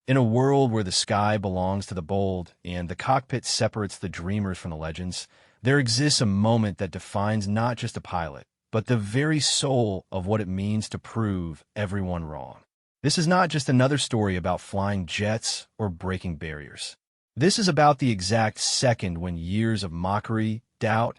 In a world where the sky belongs to the bold and the cockpit separates the dreamers from the legends, there exists a moment that defines not just a pilot, but the very soul of what it means to prove everyone wrong. This is not just another story about flying jets or breaking barriers. This is about the exact second when years of mockery, doubt,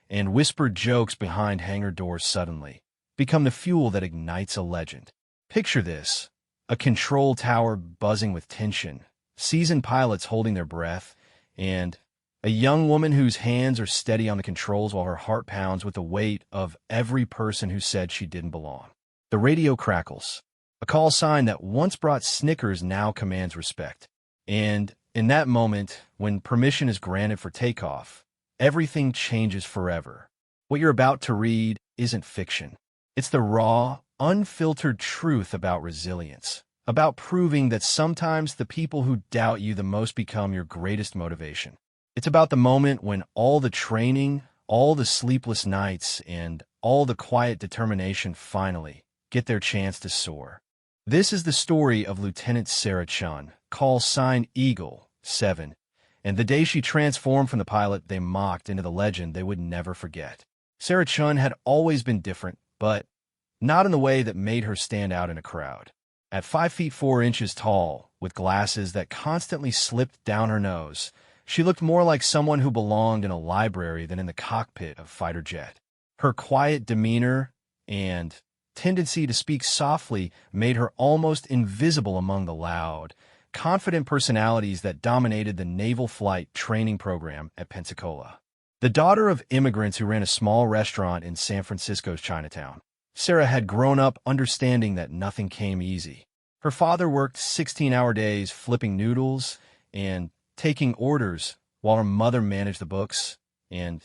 and whispered jokes behind hangar doors suddenly become the fuel that ignites a legend. Picture this: a control tower buzzing with tension, seasoned pilots holding their breath, and a young woman whose hands are steady on the controls while her heart pounds with the weight of every person who said she didn't belong. The radio crackles. A call sign that once brought snickers now commands respect. And in that moment, when permission is granted for takeoff, everything changes forever. What you're about to read isn't fiction. It's the raw, unfiltered truth about resilience, about proving that sometimes the people who doubt you the most become your greatest motivation. It's about the moment when all the training, all the sleepless nights, and all the quiet determination finally get their chance to soar. This is the story of Lieutenant Sarah Chun, call sign Eagle-7, and the day she transformed from the pilot they mocked into the legend they would never forget. Sarah Chun had always been different, but not in the way that made her stand out in a crowd. At 5 feet 4 inches tall, with glasses that constantly slipped down her nose, she looked more like someone who belonged in a library than in the cockpit of a fighter jet. Her quiet demeanor and tendency to speak softly made her almost invisible among the loud, confident personalities that dominated the naval flight training program at Pensacola. The daughter of immigrants who ran a small restaurant in San Francisco's Chinatown, Sarah had grown up understanding that nothing came easy. Her father worked 16-hour days flipping noodles and taking orders, while her mother managed the books and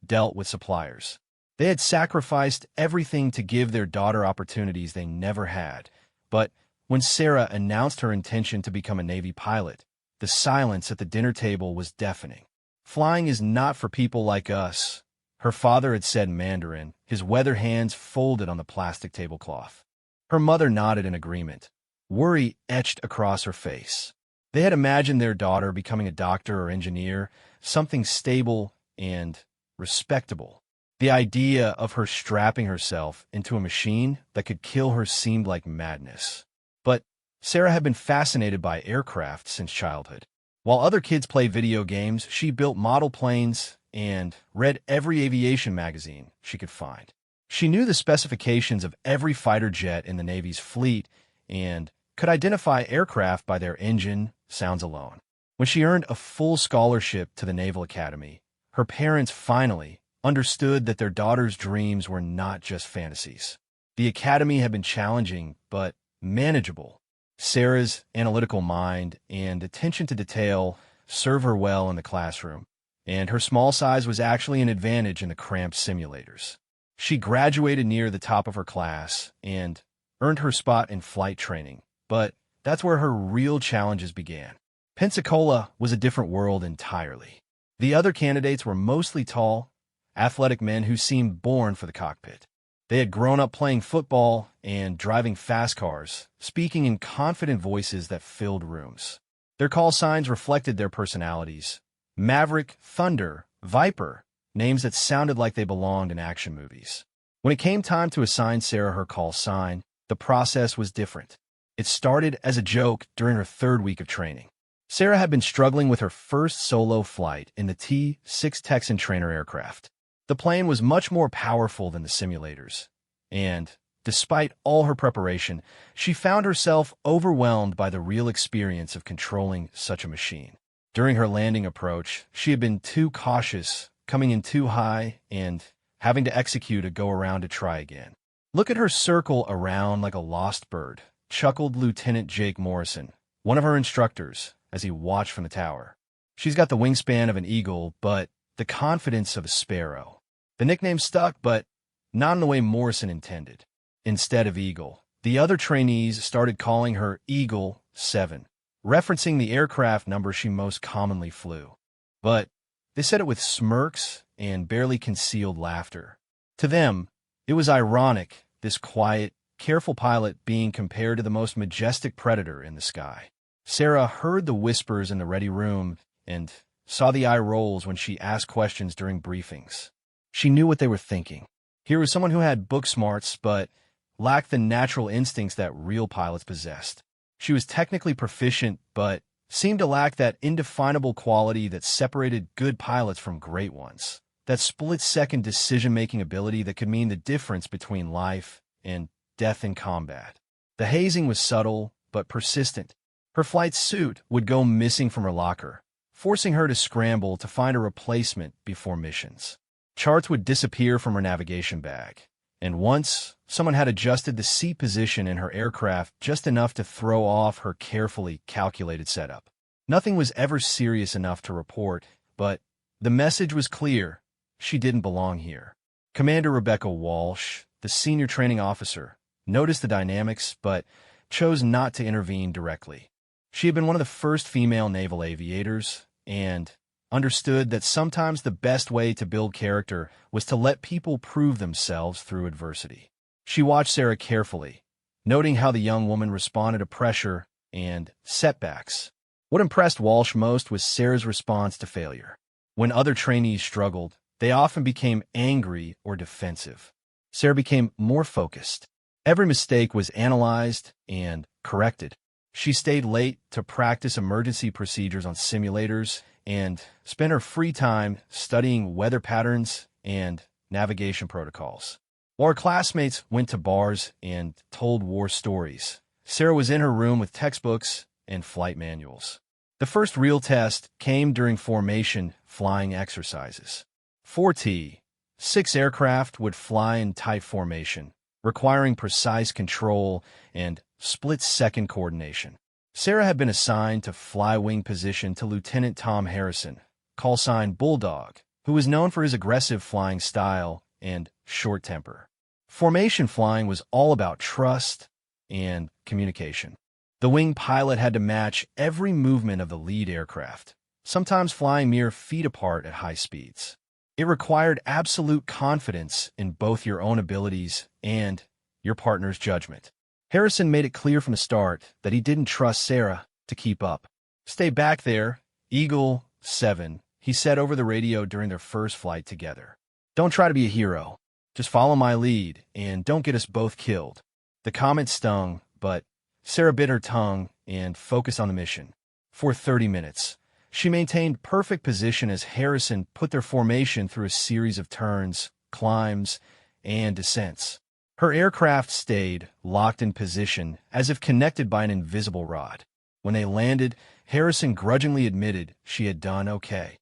dealt with suppliers. They had sacrificed everything to give their daughter opportunities they never had. But when Sarah announced her intention to become a Navy pilot, the silence at the dinner table was deafening. "Flying is not for people like us," her father had said in Mandarin, his weather hands folded on the plastic tablecloth. Her mother nodded in agreement, worry etched across her face. They had imagined their daughter becoming a doctor or engineer, something stable and respectable. The idea of her strapping herself into a machine that could kill her seemed like madness. But Sarah had been fascinated by aircraft since childhood. While other kids played video games, she built model planes and read every aviation magazine she could find. She knew the specifications of every fighter jet in the Navy's fleet and could identify aircraft by their engine sounds alone. When she earned a full scholarship to the Naval Academy, her parents finally understood that their daughter's dreams were not just fantasies. The academy had been challenging, but manageable. Sarah's analytical mind and attention to detail served her well in the classroom, and her small size was actually an advantage in the cramped simulators. She graduated near the top of her class and earned her spot in flight training, but that's where her real challenges began. Pensacola was a different world entirely. The other candidates were mostly tall, athletic men who seemed born for the cockpit. They had grown up playing football and driving fast cars, speaking in confident voices that filled rooms. Their call signs reflected their personalities: Maverick, Thunder, Viper, names that sounded like they belonged in action movies. When it came time to assign Sarah her call sign, the process was different. It started as a joke during her third week of training. Sarah had been struggling with her first solo flight in the T-6 Texan trainer aircraft. The plane was much more powerful than the simulators, and despite all her preparation, she found herself overwhelmed by the real experience of controlling such a machine. During her landing approach, she had been too cautious, coming in too high, and having to execute a go-around to try again. "Look at her circle around like a lost bird," chuckled Lieutenant Jake Morrison, one of her instructors, as he watched from the tower. "She's got the wingspan of an eagle, but the confidence of a sparrow." The nickname stuck, but not in the way Morrison intended. Instead of Eagle, the other trainees started calling her Eagle-7, referencing the aircraft number she most commonly flew. But they said it with smirks and barely concealed laughter. To them, it was ironic, this quiet, careful pilot being compared to the most majestic predator in the sky. Sarah heard the whispers in the ready room and saw the eye rolls when she asked questions during briefings. She knew what they were thinking. Here was someone who had book smarts but lacked the natural instincts that real pilots possessed. She was technically proficient but seemed to lack that indefinable quality that separated good pilots from great ones. That split-second decision-making ability that could mean the difference between life and death in combat. The hazing was subtle but persistent. Her flight suit would go missing from her locker, forcing her to scramble to find a replacement before missions. Charts would disappear from her navigation bag, and once, someone had adjusted the seat position in her aircraft just enough to throw off her carefully calculated setup. Nothing was ever serious enough to report, but the message was clear. She didn't belong here. Commander Rebecca Walsh, the senior training officer, noticed the dynamics but chose not to intervene directly. She had been one of the first female naval aviators and understood that sometimes the best way to build character was to let people prove themselves through adversity. She watched Sarah carefully, noting how the young woman responded to pressure and setbacks. What impressed Walsh most was Sarah's response to failure. When other trainees struggled, they often became angry or defensive. Sarah became more focused. Every mistake was analyzed and corrected. She stayed late to practice emergency procedures on simulators and spent her free time studying weather patterns and navigation protocols. While her classmates went to bars and told war stories, Sarah was in her room with textbooks and flight manuals. The first real test came during formation flying exercises. 4T, 6 aircraft would fly in tight formation, requiring precise control and split-second coordination. Sarah had been assigned to fly wing position to Lieutenant Tom Harrison, call sign Bulldog, who was known for his aggressive flying style and short temper. Formation flying was all about trust and communication. The wing pilot had to match every movement of the lead aircraft, sometimes flying mere feet apart at high speeds. It required absolute confidence in both your own abilities and your partner's judgment. Harrison made it clear from the start that he didn't trust Sarah to keep up. "Stay back there, Eagle-7, he said over the radio during their first flight together. "Don't try to be a hero. Just follow my lead, and don't get us both killed." The comment stung, but Sarah bit her tongue and focused on the mission. For 30 minutes, she maintained perfect position as Harrison put their formation through a series of turns, climbs, and descents. Her aircraft stayed locked in position as if connected by an invisible rod. When they landed, Harrison grudgingly admitted she had done okay.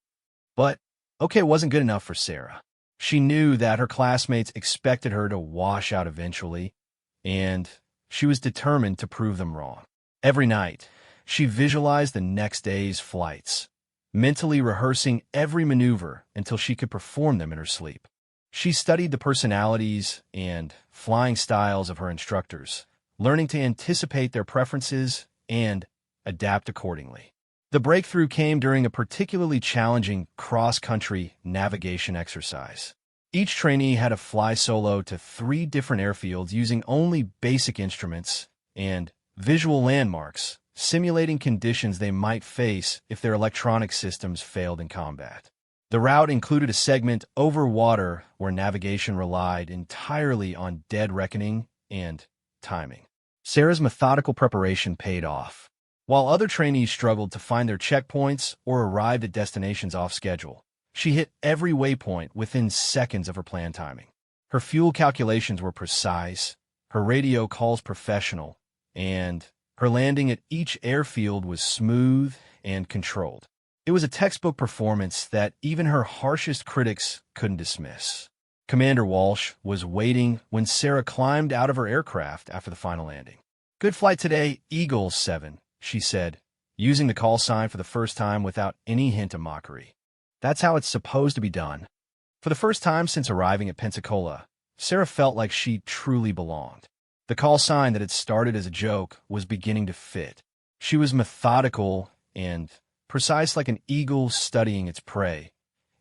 But okay wasn't good enough for Sarah. She knew that her classmates expected her to wash out eventually, and she was determined to prove them wrong. Every night, she visualized the next day's flights, mentally rehearsing every maneuver until she could perform them in her sleep. She studied the personalities and flying styles of her instructors, learning to anticipate their preferences and adapt accordingly. The breakthrough came during a particularly challenging cross-country navigation exercise. Each trainee had to fly solo to 3 different airfields using only basic instruments and visual landmarks, simulating conditions they might face if their electronic systems failed in combat. The route included a segment over water where navigation relied entirely on dead reckoning and timing. Sarah's methodical preparation paid off. While other trainees struggled to find their checkpoints or arrived at destinations off schedule, she hit every waypoint within seconds of her planned timing. Her fuel calculations were precise, her radio calls professional, and her landing at each airfield was smooth and controlled. It was a textbook performance that even her harshest critics couldn't dismiss. Commander Walsh was waiting when Sarah climbed out of her aircraft after the final landing. "Good flight today, Eagle-7, she said, using the call sign for the first time without any hint of mockery. That's how it's supposed to be done. For the first time since arriving at Pensacola, Sarah felt like she truly belonged. The call sign that had started as a joke was beginning to fit. She was methodical and precise like an eagle studying its prey,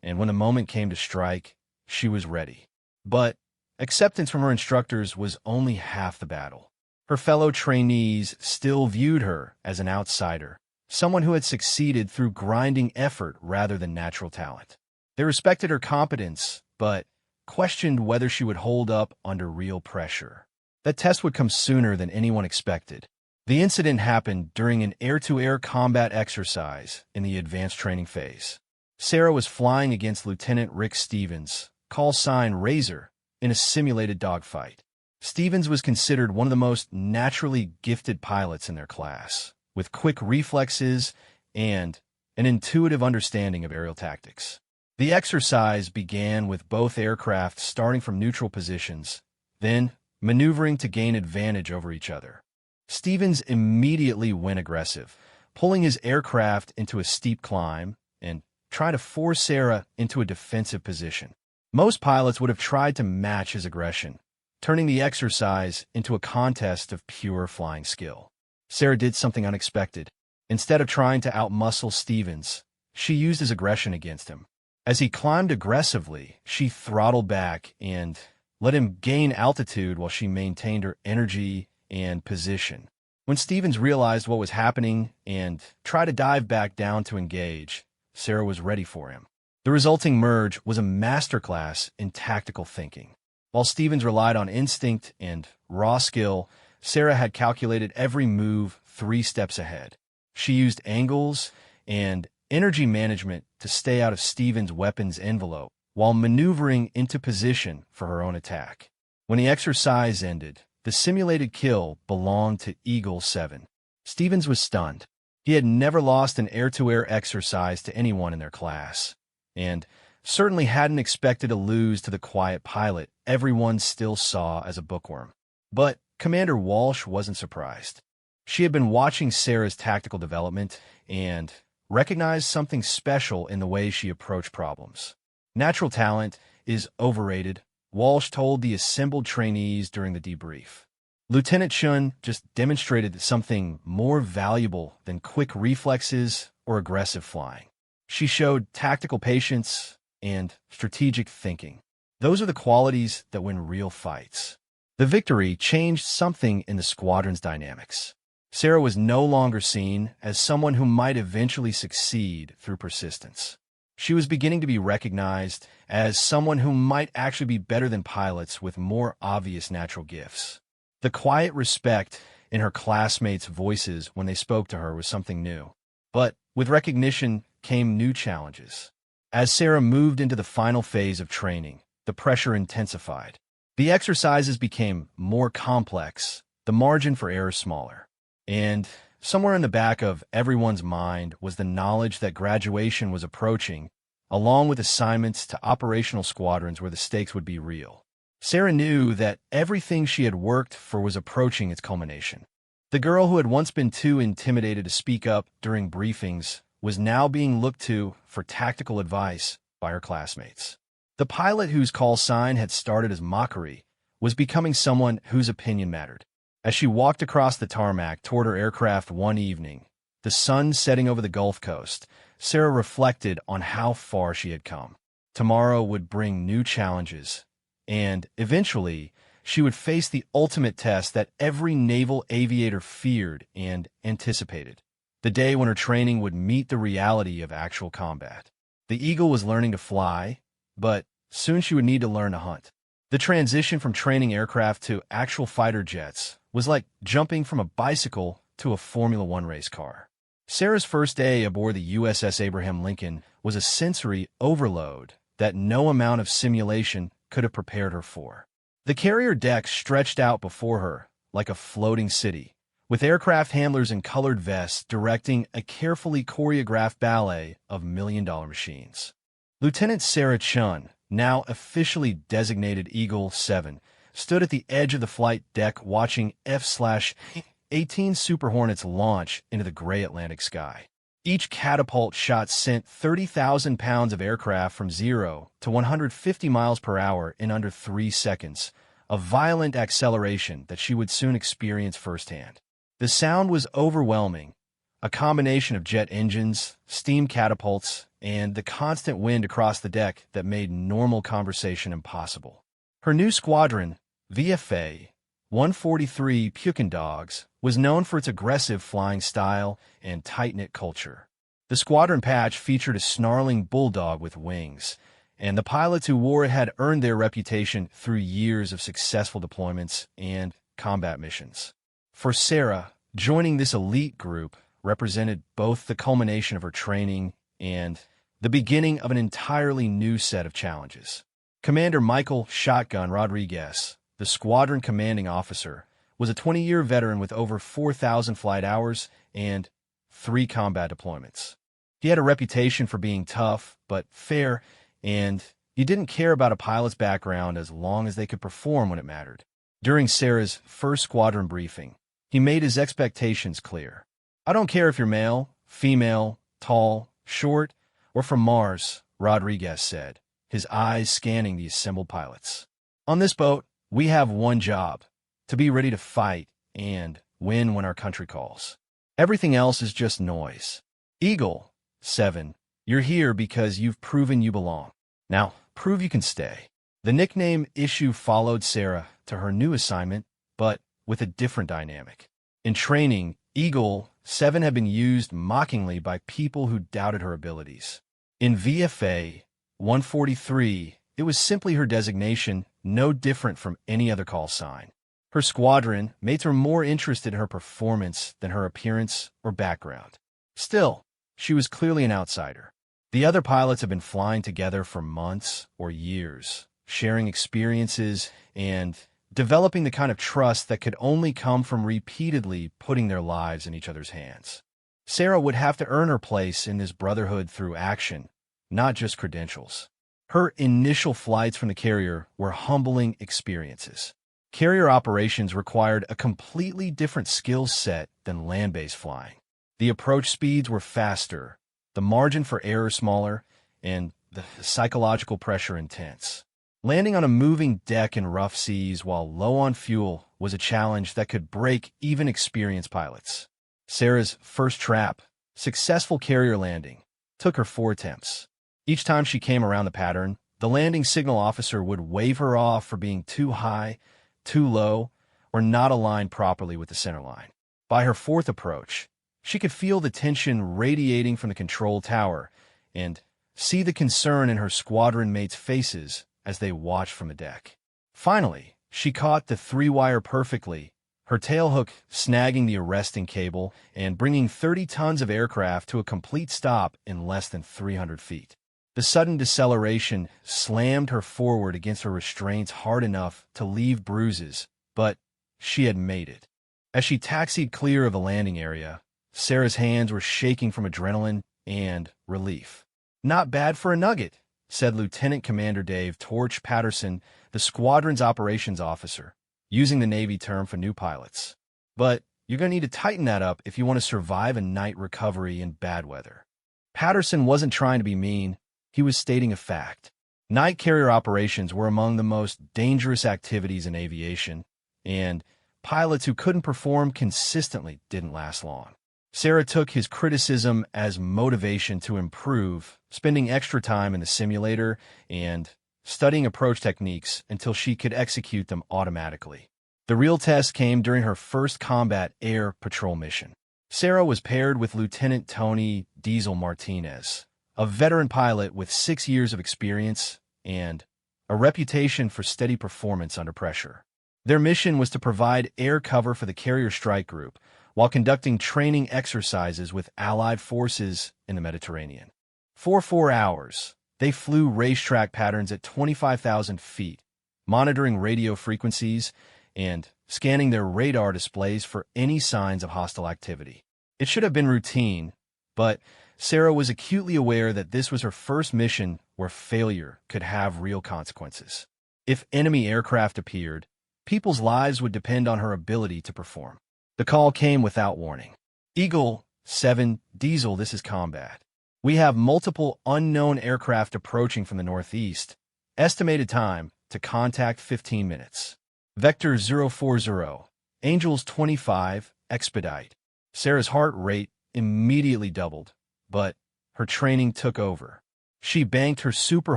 and when the moment came to strike, she was ready. But acceptance from her instructors was only half the battle. Her fellow trainees still viewed her as an outsider, someone who had succeeded through grinding effort rather than natural talent. They respected her competence, but questioned whether she would hold up under real pressure. That test would come sooner than anyone expected. The incident happened during an air-to-air combat exercise in the advanced training phase. Sarah was flying against Lieutenant Rick Stevens, call sign Razor, in a simulated dogfight. Stevens was considered one of the most naturally gifted pilots in their class, with quick reflexes and an intuitive understanding of aerial tactics. The exercise began with both aircraft starting from neutral positions, then maneuvering to gain advantage over each other. Stevens immediately went aggressive, pulling his aircraft into a steep climb and trying to force Sarah into a defensive position. Most pilots would have tried to match his aggression, turning the exercise into a contest of pure flying skill. Sarah did something unexpected. Instead of trying to outmuscle Stevens, she used his aggression against him. As he climbed aggressively, she throttled back and let him gain altitude while she maintained her energy and position. When Stevens realized what was happening and tried to dive back down to engage, Sarah was ready for him. The resulting merge was a masterclass in tactical thinking. While Stevens relied on instinct and raw skill, Sarah had calculated every move 3 steps ahead. She used angles and energy management to stay out of Stevens' weapons envelope while maneuvering into position for her own attack. When the exercise ended, the simulated kill belonged to Eagle-7. Stevens was stunned. He had never lost an air-to-air exercise to anyone in their class, and certainly hadn't expected to lose to the quiet pilot everyone still saw as a bookworm. But Commander Walsh wasn't surprised. She had been watching Sarah's tactical development and recognized something special in the way she approached problems. Natural talent is overrated, Walsh told the assembled trainees during the debrief. Lieutenant Chun just demonstrated something more valuable than quick reflexes or aggressive flying. She showed tactical patience and strategic thinking. Those are the qualities that win real fights. The victory changed something in the squadron's dynamics. Sarah was no longer seen as someone who might eventually succeed through persistence. She was beginning to be recognized as someone who might actually be better than pilots with more obvious natural gifts. The quiet respect in her classmates' voices when they spoke to her was something new. But with recognition came new challenges. As Sarah moved into the final phase of training, the pressure intensified. The exercises became more complex, the margin for error smaller. And somewhere in the back of everyone's mind was the knowledge that graduation was approaching, along with assignments to operational squadrons where the stakes would be real. Sarah knew that everything she had worked for was approaching its culmination. The girl who had once been too intimidated to speak up during briefings was now being looked to for tactical advice by her classmates. The pilot whose call sign had started as mockery was becoming someone whose opinion mattered. As she walked across the tarmac toward her aircraft one evening, the sun setting over the Gulf Coast, Sarah reflected on how far she had come. Tomorrow would bring new challenges, and eventually she would face the ultimate test that every naval aviator feared and anticipated, the day when her training would meet the reality of actual combat. The Eagle was learning to fly, but soon she would need to learn to hunt. The transition from training aircraft to actual fighter jets was like jumping from a bicycle to a Formula One race car. Sarah's first day aboard the USS Abraham Lincoln was a sensory overload that no amount of simulation could have prepared her for. The carrier deck stretched out before her like a floating city, with aircraft handlers in colored vests directing a carefully choreographed ballet of million-dollar machines. Lieutenant Sarah Chun, now officially designated Eagle-7, stood at the edge of the flight deck watching F/A-18 Super Hornets launch into the gray Atlantic sky. Each catapult shot sent 30,000 pounds of aircraft from 0 to 150 miles per hour in under 3 seconds, a violent acceleration that she would soon experience firsthand. The sound was overwhelming, a combination of jet engines, steam catapults, and the constant wind across the deck that made normal conversation impossible. Her new squadron, VFA 143 Pukin Dogs, was known for its aggressive flying style and tight-knit culture. The squadron patch featured a snarling bulldog with wings, and the pilots who wore it had earned their reputation through years of successful deployments and combat missions. For Sarah, joining this elite group represented both the culmination of her training and the beginning of an entirely new set of challenges. Commander Michael "Shotgun" Rodriguez, the squadron commanding officer, was a 20-year veteran with over 4,000 flight hours and 3 combat deployments. He had a reputation for being tough but fair, and he didn't care about a pilot's background as long as they could perform when it mattered. During Sarah's first squadron briefing, he made his expectations clear. "I don't care if you're male, female, tall, short, or from Mars," Rodriguez said, his eyes scanning the assembled pilots. "On this boat, we have one job: to be ready to fight and win when our country calls. Everything else is just noise. Eagle-7, you're here because you've proven you belong. Now, prove you can stay." The nickname issue followed Sarah to her new assignment, but with a different dynamic. In training, Eagle-7 had been used mockingly by people who doubted her abilities. In VFA 143, it was simply her designation, no different from any other call sign. Her squadron mates were more interested in her performance than her appearance or background. Still, she was clearly an outsider. The other pilots had been flying together for months or years, sharing experiences and developing the kind of trust that could only come from repeatedly putting their lives in each other's hands. Sarah would have to earn her place in this brotherhood through action, not just credentials. Her initial flights from the carrier were humbling experiences. Carrier operations required a completely different skill set than land-based flying. The approach speeds were faster, the margin for error smaller, and the psychological pressure intense. Landing on a moving deck in rough seas while low on fuel was a challenge that could break even experienced pilots. Sarah's first trap, successful carrier landing, took her 4 attempts. Each time she came around the pattern, the landing signal officer would wave her off for being too high, too low, or not aligned properly with the center line. By her 4th approach, she could feel the tension radiating from the control tower and see the concern in her squadron mates' faces as they watched from the deck. Finally, she caught the 3-wire perfectly, her tailhook snagging the arresting cable and bringing 30 tons of aircraft to a complete stop in less than 300 feet. The sudden deceleration slammed her forward against her restraints hard enough to leave bruises, but she had made it. As she taxied clear of the landing area, Sarah's hands were shaking from adrenaline and relief. "Not bad for a nugget," said Lieutenant Commander Dave Torch Patterson, the squadron's operations officer, using the Navy term for new pilots. "But you're going to need to tighten that up if you want to survive a night recovery in bad weather." Patterson wasn't trying to be mean. He was stating a fact. Night carrier operations were among the most dangerous activities in aviation, and pilots who couldn't perform consistently didn't last long. Sarah took his criticism as motivation to improve, spending extra time in the simulator and studying approach techniques until she could execute them automatically. The real test came during her first combat air patrol mission. Sarah was paired with Lieutenant Tony Diesel Martinez, a veteran pilot with 6 years of experience and a reputation for steady performance under pressure. Their mission was to provide air cover for the carrier strike group while conducting training exercises with Allied forces in the Mediterranean. For 4 hours, they flew racetrack patterns at 25,000 feet, monitoring radio frequencies and scanning their radar displays for any signs of hostile activity. It should have been routine, but Sarah was acutely aware that this was her first mission where failure could have real consequences. If enemy aircraft appeared, people's lives would depend on her ability to perform. The call came without warning. "Eagle-7, Diesel, this is combat. We have multiple unknown aircraft approaching from the northeast. Estimated time to contact 15 minutes. Vector 040, Angels 25, expedite." Sarah's heart rate immediately doubled, but her training took over. She banked her Super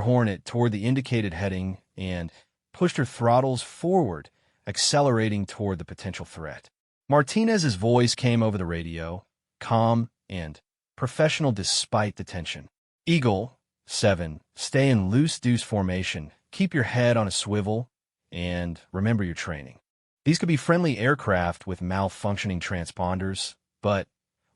Hornet toward the indicated heading and pushed her throttles forward, accelerating toward the potential threat. Martinez's voice came over the radio, calm and professional despite the tension. Eagle-7, stay in loose deuce formation, keep your head on a swivel, and remember your training. These could be friendly aircraft with malfunctioning transponders, but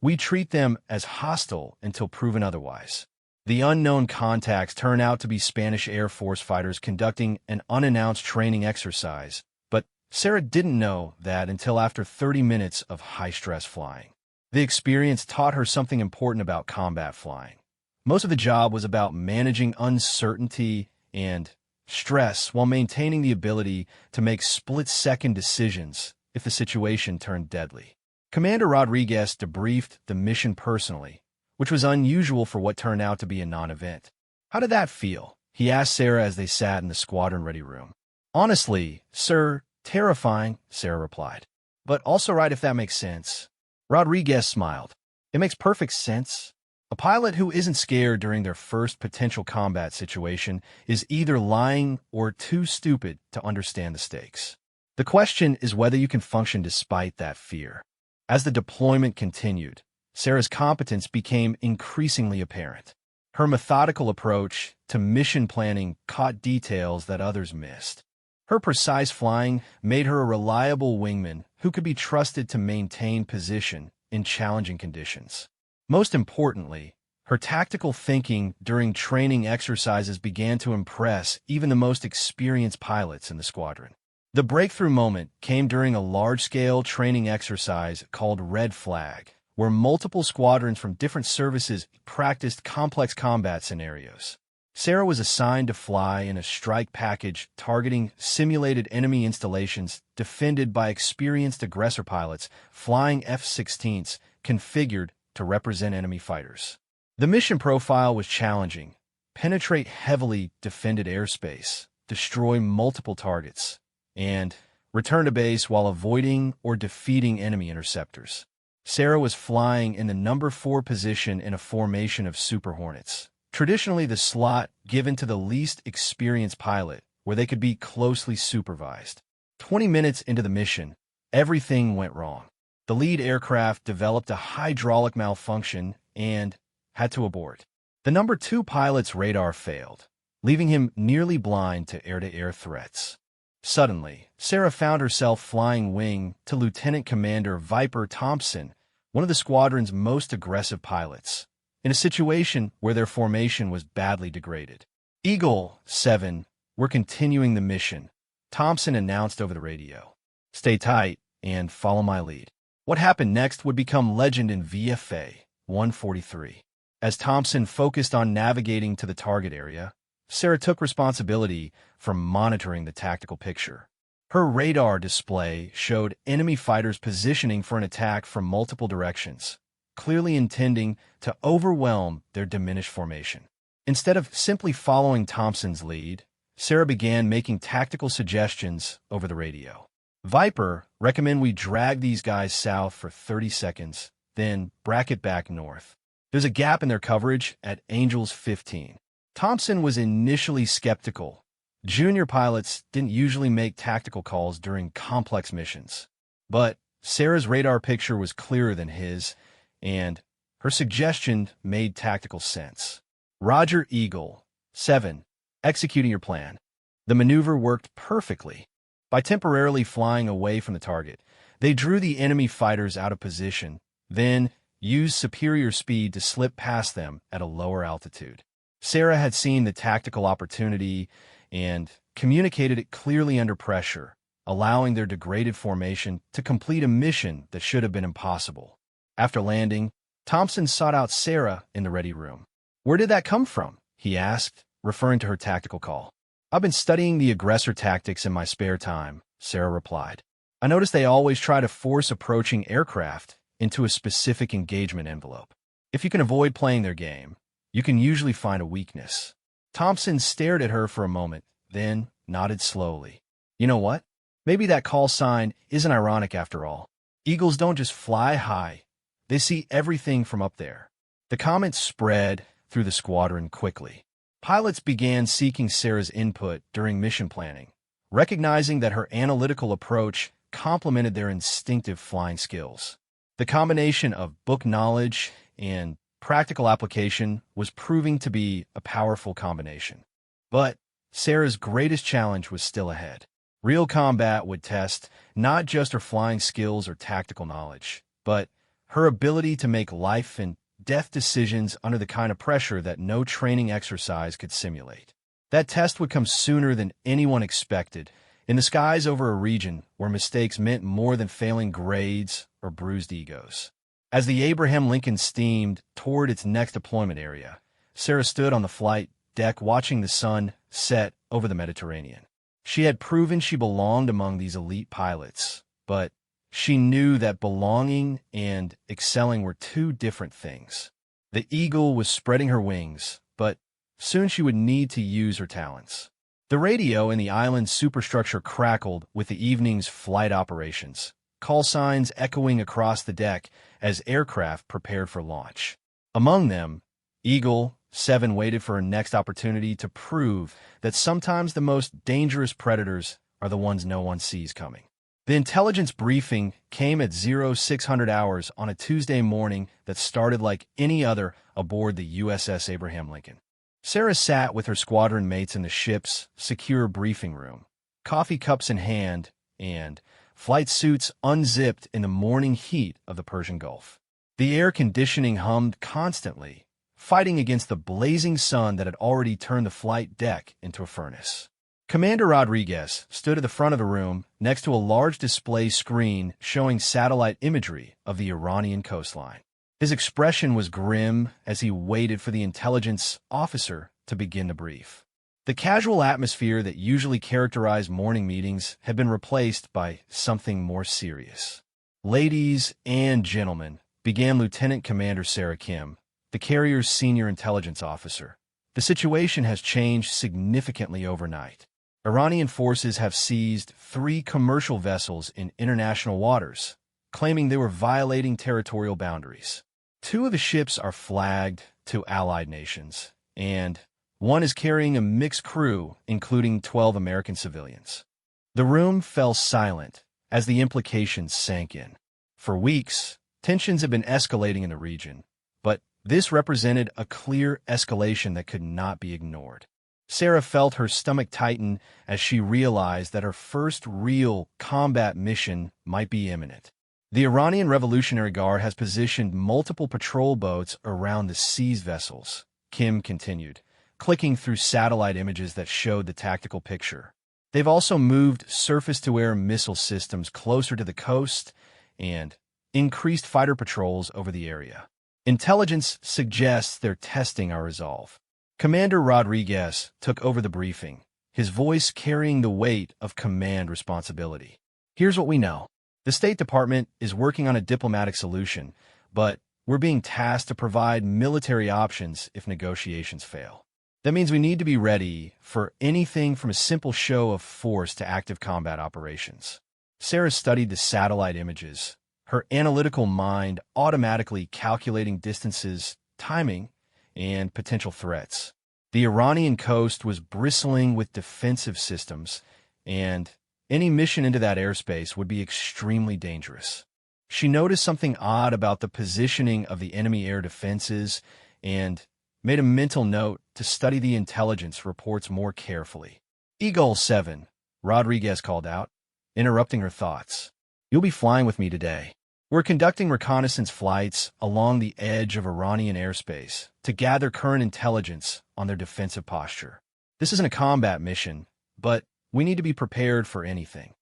we treat them as hostile until proven otherwise. The unknown contacts turn out to be Spanish Air Force fighters conducting an unannounced training exercise, but Sarah didn't know that until after 30 minutes of high-stress flying. The experience taught her something important about combat flying. Most of the job was about managing uncertainty and stress while maintaining the ability to make split-second decisions if the situation turned deadly. Commander Rodriguez debriefed the mission personally, which was unusual for what turned out to be a non-event. "How did that feel?" he asked Sarah as they sat in the squadron ready room. "Honestly, sir, terrifying," Sarah replied. "But also right if that makes sense." Rodriguez smiled. "It makes perfect sense. A pilot who isn't scared during their first potential combat situation is either lying or too stupid to understand the stakes. The question is whether you can function despite that fear." As the deployment continued, Sarah's competence became increasingly apparent. Her methodical approach to mission planning caught details that others missed. Her precise flying made her a reliable wingman who could be trusted to maintain position in challenging conditions. Most importantly, her tactical thinking during training exercises began to impress even the most experienced pilots in the squadron. The breakthrough moment came during a large-scale training exercise called Red Flag, where multiple squadrons from different services practiced complex combat scenarios. Sarah was assigned to fly in a strike package targeting simulated enemy installations defended by experienced aggressor pilots flying F-16s configured to represent enemy fighters. The mission profile was challenging: penetrate heavily defended airspace, destroy multiple targets, and return to base while avoiding or defeating enemy interceptors. Sarah was flying in the number 4 position in a formation of Super Hornets, traditionally the slot given to the least experienced pilot, where they could be closely supervised. 20 minutes into the mission, everything went wrong. The lead aircraft developed a hydraulic malfunction and had to abort. The number 2 pilot's radar failed, leaving him nearly blind to air-to-air threats. Suddenly, Sarah found herself flying wing to Lieutenant Commander Viper Thompson, one of the squadron's most aggressive pilots, in a situation where their formation was badly degraded. "Eagle-7, we're continuing the mission," Thompson announced over the radio. "Stay tight and follow my lead." What happened next would become legend in VFA 143. As Thompson focused on navigating to the target area, Sarah took responsibility for monitoring the tactical picture. Her radar display showed enemy fighters positioning for an attack from multiple directions, clearly intending to overwhelm their diminished formation. Instead of simply following Thompson's lead, Sarah began making tactical suggestions over the radio. "Viper, recommend we drag these guys south for 30 seconds, then bracket back north. There's a gap in their coverage at Angels 15. Thompson was initially skeptical. Junior pilots didn't usually make tactical calls during complex missions. But Sarah's radar picture was clearer than his, and her suggestion made tactical sense. "Roger, Eagle-7, executing your plan." The maneuver worked perfectly. By temporarily flying away from the target, they drew the enemy fighters out of position, then used superior speed to slip past them at a lower altitude. Sarah had seen the tactical opportunity and communicated it clearly under pressure, allowing their degraded formation to complete a mission that should have been impossible. After landing, Thompson sought out Sarah in the ready room. "Where did that come from?" he asked, referring to her tactical call. "I've been studying the aggressor tactics in my spare time," Sarah replied. "I noticed they always try to force approaching aircraft into a specific engagement envelope. If you can avoid playing their game, you can usually find a weakness." Thompson stared at her for a moment, then nodded slowly. "You know what? Maybe that call sign isn't ironic after all. Eagles don't just fly high. They see everything from up there." The comment spread through the squadron quickly. Pilots began seeking Sarah's input during mission planning, recognizing that her analytical approach complemented their instinctive flying skills. The combination of book knowledge and practical application was proving to be a powerful combination. But Sarah's greatest challenge was still ahead. Real combat would test not just her flying skills or tactical knowledge, but her ability to make life and death decisions under the kind of pressure that no training exercise could simulate. That test would come sooner than anyone expected, in the skies over a region where mistakes meant more than failing grades or bruised egos. As the Abraham Lincoln steamed toward its next deployment area, Sarah stood on the flight deck watching the sun set over the Mediterranean. She had proven she belonged among these elite pilots, but she knew that belonging and excelling were two different things. The Eagle was spreading her wings, but soon she would need to use her talents. The radio in the island's superstructure crackled with the evening's flight operations, call signs echoing across the deck as aircraft prepared for launch. Among them, Eagle-7 waited for her next opportunity to prove that sometimes the most dangerous predators are the ones no one sees coming. The intelligence briefing came at 0600 hours on a Tuesday morning that started like any other aboard the USS Abraham Lincoln. Sarah sat with her squadron mates in the ship's secure briefing room, coffee cups in hand and flight suits unzipped in the morning heat of the Persian Gulf. The air conditioning hummed constantly, fighting against the blazing sun that had already turned the flight deck into a furnace. Commander Rodriguez stood at the front of the room next to a large display screen showing satellite imagery of the Iranian coastline. His expression was grim as he waited for the intelligence officer to begin the brief. The casual atmosphere that usually characterized morning meetings had been replaced by something more serious. "Ladies and gentlemen," began Lieutenant Commander Sarah Kim, the carrier's senior intelligence officer, "the situation has changed significantly overnight. Iranian forces have seized 3 commercial vessels in international waters, claiming they were violating territorial boundaries. 2 of the ships are flagged to allied nations, and 1 is carrying a mixed crew, including 12 American civilians." The room fell silent as the implications sank in. For weeks, tensions had been escalating in the region, but this represented a clear escalation that could not be ignored. Sarah felt her stomach tighten as she realized that her first real combat mission might be imminent. The Iranian Revolutionary Guard has positioned multiple patrol boats around the seized vessels, Kim continued, clicking through satellite images that showed the tactical picture. They've also moved surface-to-air missile systems closer to the coast and increased fighter patrols over the area. Intelligence suggests they're testing our resolve. Commander Rodriguez took over the briefing, his voice carrying the weight of command responsibility. "Here's what we know. The State Department is working on a diplomatic solution, but we're being tasked to provide military options if negotiations fail. That means we need to be ready for anything from a simple show of force to active combat operations." Sarah studied the satellite images, her analytical mind automatically calculating distances, timing, and potential threats. The Iranian coast was bristling with defensive systems, and any mission into that airspace would be extremely dangerous. She noticed something odd about the positioning of the enemy air defenses and made a mental note to study the intelligence reports more carefully. "Eagle-7, Rodriguez called out, interrupting her thoughts. "You'll be flying with me today. We're conducting reconnaissance flights along the edge of Iranian airspace to gather current intelligence on their defensive posture. This isn't a combat mission, but we need to be prepared for anything."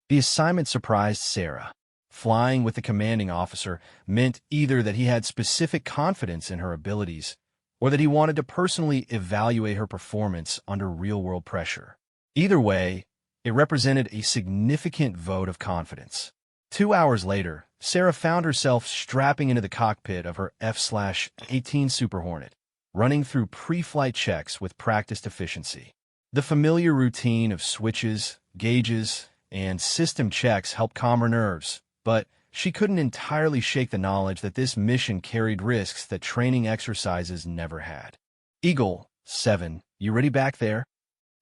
The assignment surprised Sarah. Flying with the commanding officer meant either that he had specific confidence in her abilities or that he wanted to personally evaluate her performance under real-world pressure. Either way, it represented a significant vote of confidence. 2 hours later, Sarah found herself strapping into the cockpit of her F/A-18 Super Hornet, running through pre-flight checks with practiced efficiency. The familiar routine of switches, gauges, and system checks helped calm her nerves, but she couldn't entirely shake the knowledge that this mission carried risks that training exercises never had. "Eagle-7, you ready back there?"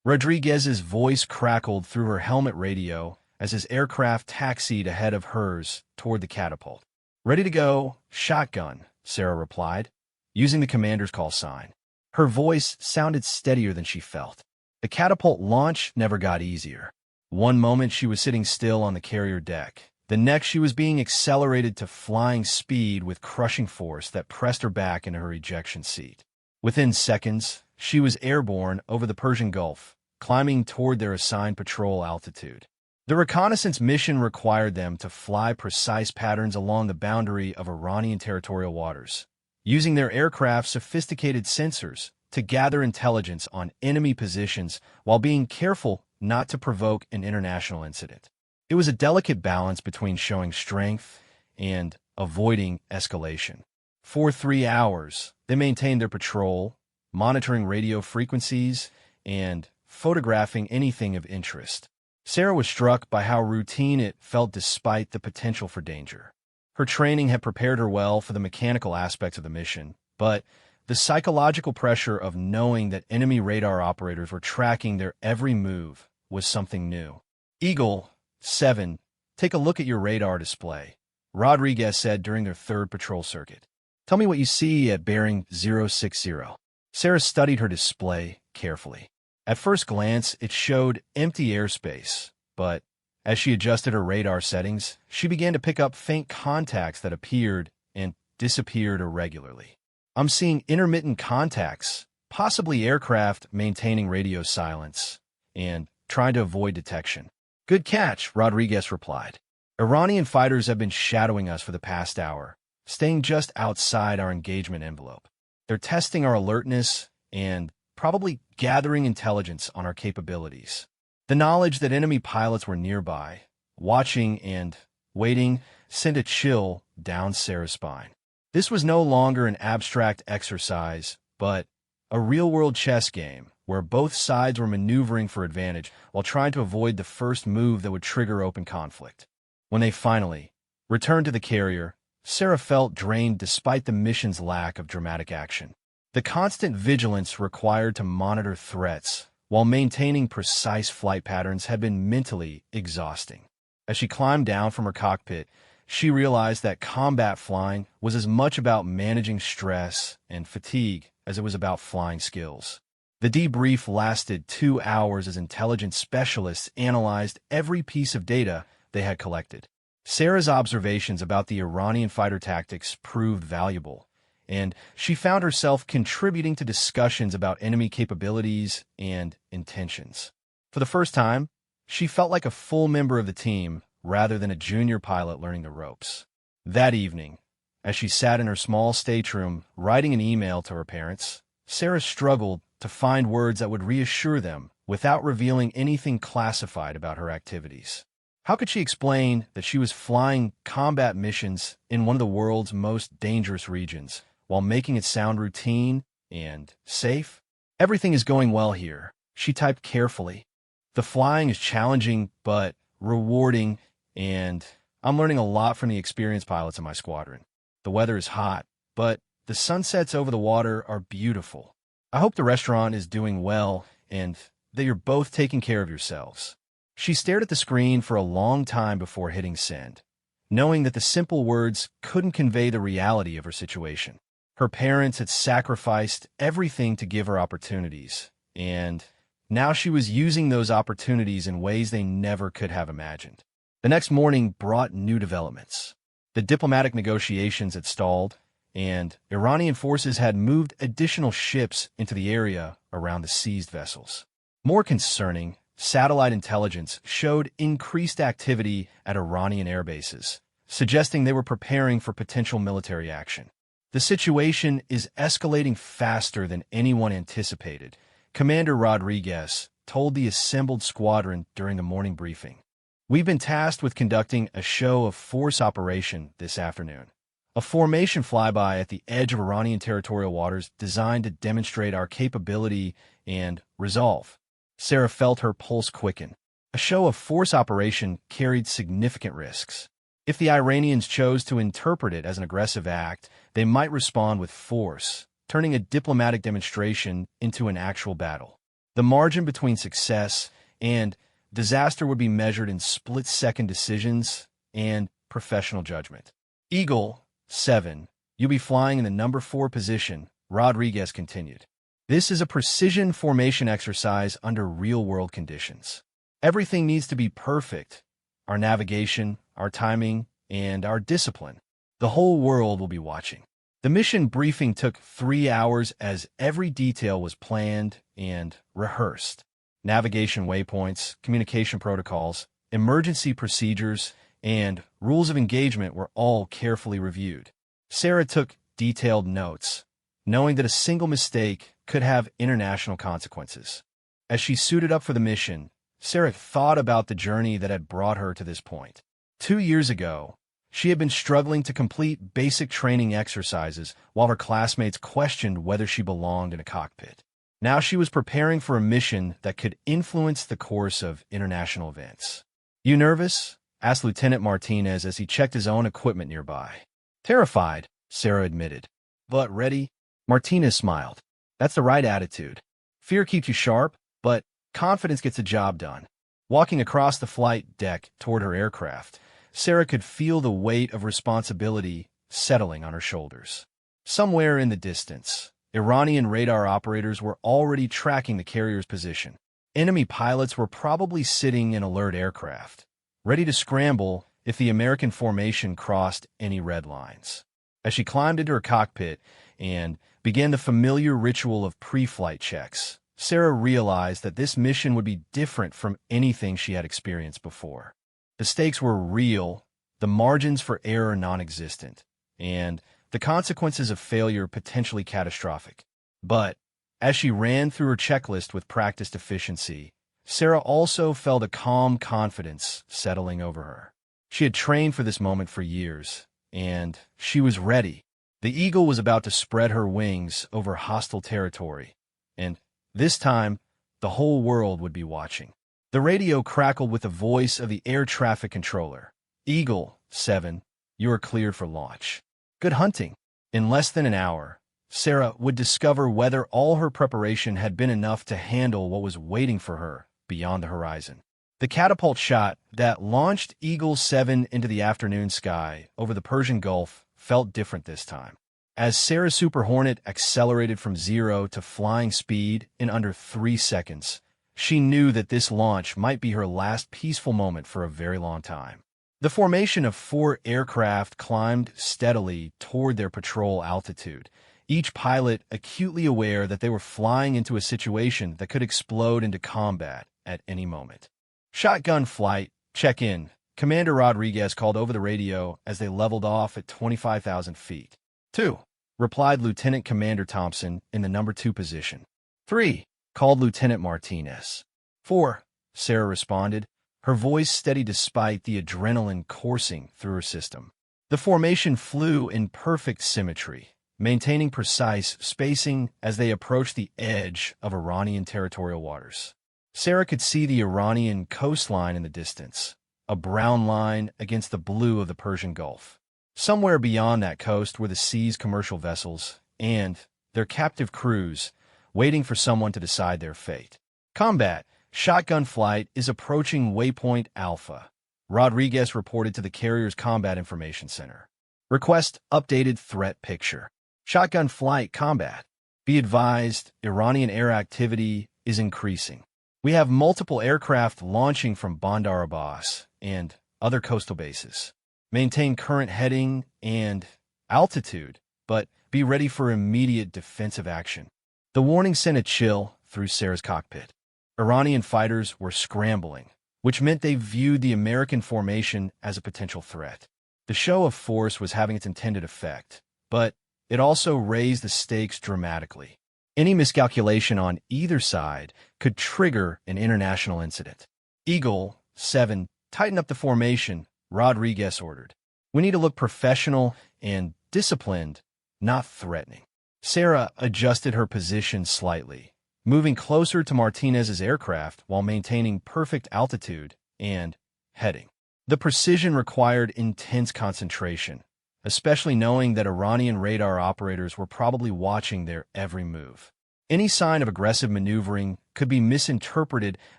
Rodriguez's voice crackled through her helmet radio as his aircraft taxied ahead of hers toward the catapult. "Ready to go, shotgun," Sarah replied, using the commander's call sign. Her voice sounded steadier than she felt. The catapult launch never got easier. One moment she was sitting still on the carrier deck. The next she was being accelerated to flying speed with crushing force that pressed her back into her ejection seat. Within seconds, she was airborne over the Persian Gulf, climbing toward their assigned patrol altitude. The reconnaissance mission required them to fly precise patterns along the boundary of Iranian territorial waters, using their aircraft's sophisticated sensors to gather intelligence on enemy positions while being careful not to provoke an international incident. It was a delicate balance between showing strength and avoiding escalation. For 3 hours, they maintained their patrol, monitoring radio frequencies and photographing anything of interest. Sarah was struck by how routine it felt despite the potential for danger. Her training had prepared her well for the mechanical aspects of the mission, but the psychological pressure of knowing that enemy radar operators were tracking their every move was something new. "Eagle-7, take a look at your radar display," Rodriguez said during their third patrol circuit. "Tell me what you see at bearing 060. Sarah studied her display carefully. At first glance, it showed empty airspace, but as she adjusted her radar settings, she began to pick up faint contacts that appeared and disappeared irregularly. "I'm seeing intermittent contacts, possibly aircraft maintaining radio silence and trying to avoid detection." "Good catch," Rodriguez replied. "Iranian fighters have been shadowing us for the past hour, staying just outside our engagement envelope. They're testing our alertness and probably gathering intelligence on our capabilities." The knowledge that enemy pilots were nearby, watching and waiting, sent a chill down Sarah's spine. This was no longer an abstract exercise, but a real-world chess game where both sides were maneuvering for advantage while trying to avoid the first move that would trigger open conflict. When they finally returned to the carrier, Sarah felt drained despite the mission's lack of dramatic action. The constant vigilance required to monitor threats while maintaining precise flight patterns had been mentally exhausting. As she climbed down from her cockpit, she realized that combat flying was as much about managing stress and fatigue as it was about flying skills. The debrief lasted 2 hours as intelligence specialists analyzed every piece of data they had collected. Sarah's observations about the Iranian fighter tactics proved valuable, and she found herself contributing to discussions about enemy capabilities and intentions. For the first time, she felt like a full member of the team rather than a junior pilot learning the ropes. That evening, as she sat in her small stateroom writing an email to her parents, Sarah struggled to find words that would reassure them without revealing anything classified about her activities. How could she explain that she was flying combat missions in one of the world's most dangerous regions while making it sound routine and safe? "Everything is going well here," she typed carefully. "The flying is challenging but rewarding, and I'm learning a lot from the experienced pilots in my squadron. The weather is hot, but the sunsets over the water are beautiful. I hope the restaurant is doing well and that you're both taking care of yourselves." She stared at the screen for a long time before hitting send, knowing that the simple words couldn't convey the reality of her situation. Her parents had sacrificed everything to give her opportunities, and now she was using those opportunities in ways they never could have imagined. The next morning brought new developments. The diplomatic negotiations had stalled, and Iranian forces had moved additional ships into the area around the seized vessels. More concerning, satellite intelligence showed increased activity at Iranian airbases, suggesting they were preparing for potential military action. "The situation is escalating faster than anyone anticipated," Commander Rodriguez told the assembled squadron during the morning briefing. "We've been tasked with conducting a show of force operation this afternoon, a formation flyby at the edge of Iranian territorial waters designed to demonstrate our capability and resolve." Sarah felt her pulse quicken. A show of force operation carried significant risks. If the Iranians chose to interpret it as an aggressive act, they might respond with force, turning a diplomatic demonstration into an actual battle. The margin between success and Disaster would be measured in split-second decisions and professional judgment. Eagle-7, you'll be flying in the number 4 position, Rodriguez continued. This is a precision formation exercise under real-world conditions. Everything needs to be perfect. Our navigation, our timing, and our discipline. The whole world will be watching. The mission briefing took 3 hours as every detail was planned and rehearsed. Navigation waypoints, communication protocols, emergency procedures, and rules of engagement were all carefully reviewed. Sarah took detailed notes, knowing that a single mistake could have international consequences. As she suited up for the mission, Sarah thought about the journey that had brought her to this point. 2 years ago, she had been struggling to complete basic training exercises while her classmates questioned whether she belonged in a cockpit. Now she was preparing for a mission that could influence the course of international events. "You nervous?" asked Lieutenant Martinez as he checked his own equipment nearby. "Terrified," Sarah admitted. "But ready?" Martinez smiled. "That's the right attitude. Fear keeps you sharp, but confidence gets the job done." Walking across the flight deck toward her aircraft, Sarah could feel the weight of responsibility settling on her shoulders. Somewhere in the distance, Iranian radar operators were already tracking the carrier's position. Enemy pilots were probably sitting in alert aircraft, ready to scramble if the American formation crossed any red lines. As she climbed into her cockpit and began the familiar ritual of pre-flight checks, Sarah realized that this mission would be different from anything she had experienced before. The stakes were real, the margins for error non-existent, and the consequences of failure potentially catastrophic. But as she ran through her checklist with practiced efficiency, Sarah also felt a calm confidence settling over her. She had trained for this moment for years, and she was ready. The Eagle was about to spread her wings over hostile territory, and this time, the whole world would be watching. The radio crackled with the voice of the air traffic controller. "Eagle-7, you are cleared for launch. Good hunting." In less than an hour, Sarah would discover whether all her preparation had been enough to handle what was waiting for her beyond the horizon. The catapult shot that launched Eagle-7 into the afternoon sky over the Persian Gulf felt different this time. As Sarah's Super Hornet accelerated from 0 to flying speed in under 3 seconds, she knew that this launch might be her last peaceful moment for a very long time. The formation of 4 aircraft climbed steadily toward their patrol altitude, each pilot acutely aware that they were flying into a situation that could explode into combat at any moment. "Shotgun flight, check in," Commander Rodriguez called over the radio as they leveled off at 25,000 feet. "2," replied Lieutenant Commander Thompson in the number 2 position. "3," called Lieutenant Martinez. "4," Sarah responded, her voice steady despite the adrenaline coursing through her system. The formation flew in perfect symmetry, maintaining precise spacing as they approached the edge of Iranian territorial waters. Sarah could see the Iranian coastline in the distance, a brown line against the blue of the Persian Gulf. Somewhere beyond that coast were the sea's commercial vessels and their captive crews, waiting for someone to decide their fate. "Combat, shotgun flight is approaching waypoint Alpha," Rodriguez reported to the carrier's Combat Information Center. "Request updated threat picture. Shotgun flight combat. Be advised, Iranian air activity is increasing. We have multiple aircraft launching from Bandar Abbas and other coastal bases. Maintain current heading and altitude, but be ready for immediate defensive action." The warning sent a chill through Sarah's cockpit. Iranian fighters were scrambling, which meant they viewed the American formation as a potential threat. The show of force was having its intended effect, but it also raised the stakes dramatically. Any miscalculation on either side could trigger an international incident. "Eagle-7, tighten up the formation," Rodriguez ordered. "We need to look professional and disciplined, not threatening." Sarah adjusted her position slightly, moving closer to Martinez's aircraft while maintaining perfect altitude and heading. The precision required intense concentration, especially knowing that Iranian radar operators were probably watching their every move. Any sign of aggressive maneuvering could be misinterpreted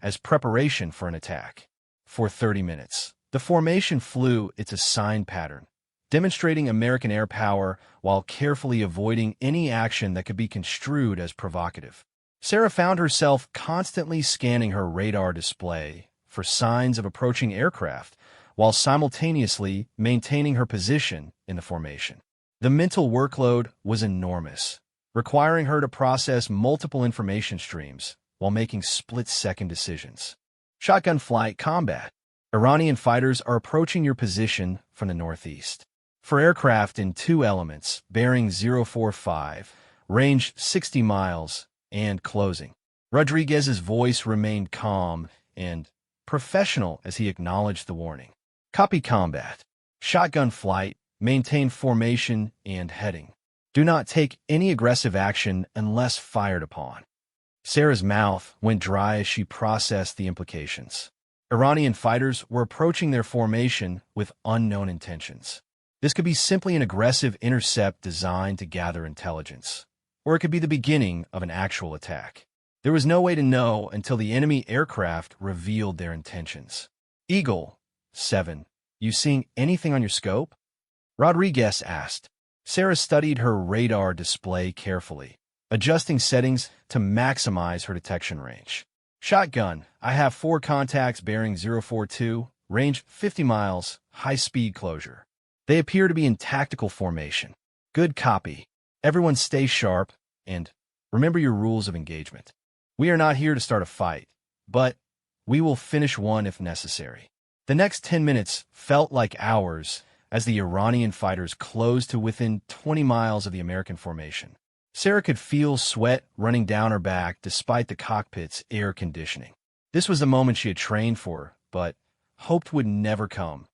as preparation for an attack. For 30 minutes, the formation flew its assigned pattern, demonstrating American air power while carefully avoiding any action that could be construed as provocative. Sarah found herself constantly scanning her radar display for signs of approaching aircraft, while simultaneously maintaining her position in the formation. The mental workload was enormous, requiring her to process multiple information streams while making split-second decisions. Shotgun flight combat. Iranian fighters are approaching your position from the northeast. For aircraft in two elements, bearing 045, range 60 miles, and closing. Rodriguez's voice remained calm and professional as he acknowledged the warning. Copy combat. Shotgun flight, maintain formation and heading. Do not take any aggressive action unless fired upon. Sarah's mouth went dry as she processed the implications. Iranian fighters were approaching their formation with unknown intentions. This could be simply an aggressive intercept designed to gather intelligence, or it could be the beginning of an actual attack. There was no way to know until the enemy aircraft revealed their intentions. Eagle-7, you seeing anything on your scope? Rodriguez asked. Sarah studied her radar display carefully, adjusting settings to maximize her detection range. Shotgun, I have 4 contacts bearing 042, range 50 miles, high-speed closure. They appear to be in tactical formation. Good copy. Everyone stay sharp, and remember your rules of engagement. We are not here to start a fight, but we will finish one if necessary. The next 10 minutes felt like hours as the Iranian fighters closed to within 20 miles of the American formation. Sarah could feel sweat running down her back despite the cockpit's air conditioning. This was the moment she had trained for, but hoped would never come.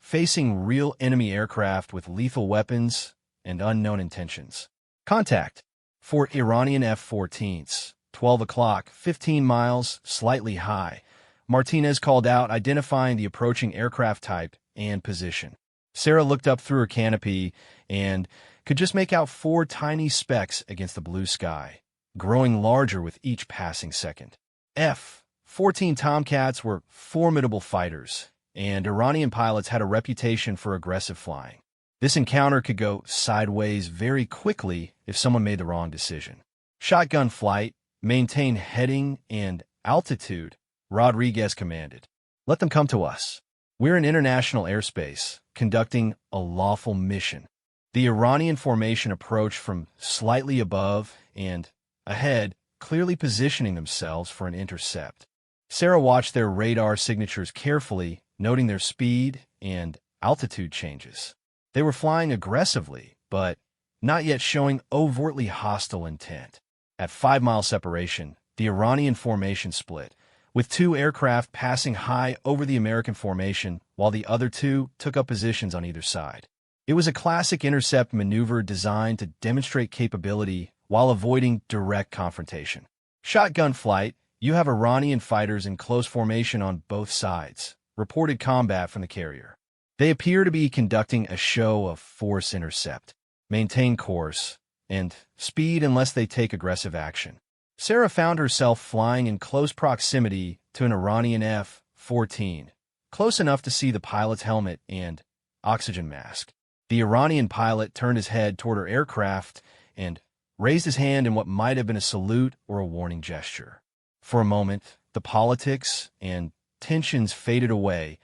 Facing real enemy aircraft with lethal weapons and unknown intentions. Contact. 4 Iranian F-14s. 12 o'clock, 15 miles, slightly high. Martinez called out, identifying the approaching aircraft type and position. Sarah looked up through her canopy and could just make out 4 tiny specks against the blue sky, growing larger with each passing second. F-14 Tomcats were formidable fighters, and Iranian pilots had a reputation for aggressive flying. This encounter could go sideways very quickly if someone made the wrong decision. Shotgun flight, maintain heading and altitude, Rodriguez commanded. Let them come to us. We're in international airspace, conducting a lawful mission. The Iranian formation approached from slightly above and ahead, clearly positioning themselves for an intercept. Sarah watched their radar signatures carefully, noting their speed and altitude changes. They were flying aggressively, but not yet showing overtly hostile intent. At 5-mile separation, the Iranian formation split, with 2 aircraft passing high over the American formation while the other 2 took up positions on either side. It was a classic intercept maneuver designed to demonstrate capability while avoiding direct confrontation. Shotgun flight, you have Iranian fighters in close formation on both sides, reported combat from the carrier. They appear to be conducting a show of force intercept. Maintain course and speed unless they take aggressive action. Sarah found herself flying in close proximity to an Iranian F-14, close enough to see the pilot's helmet and oxygen mask. The Iranian pilot turned his head toward her aircraft and raised his hand in what might have been a salute or a warning gesture. For a moment, the politics and tensions faded away,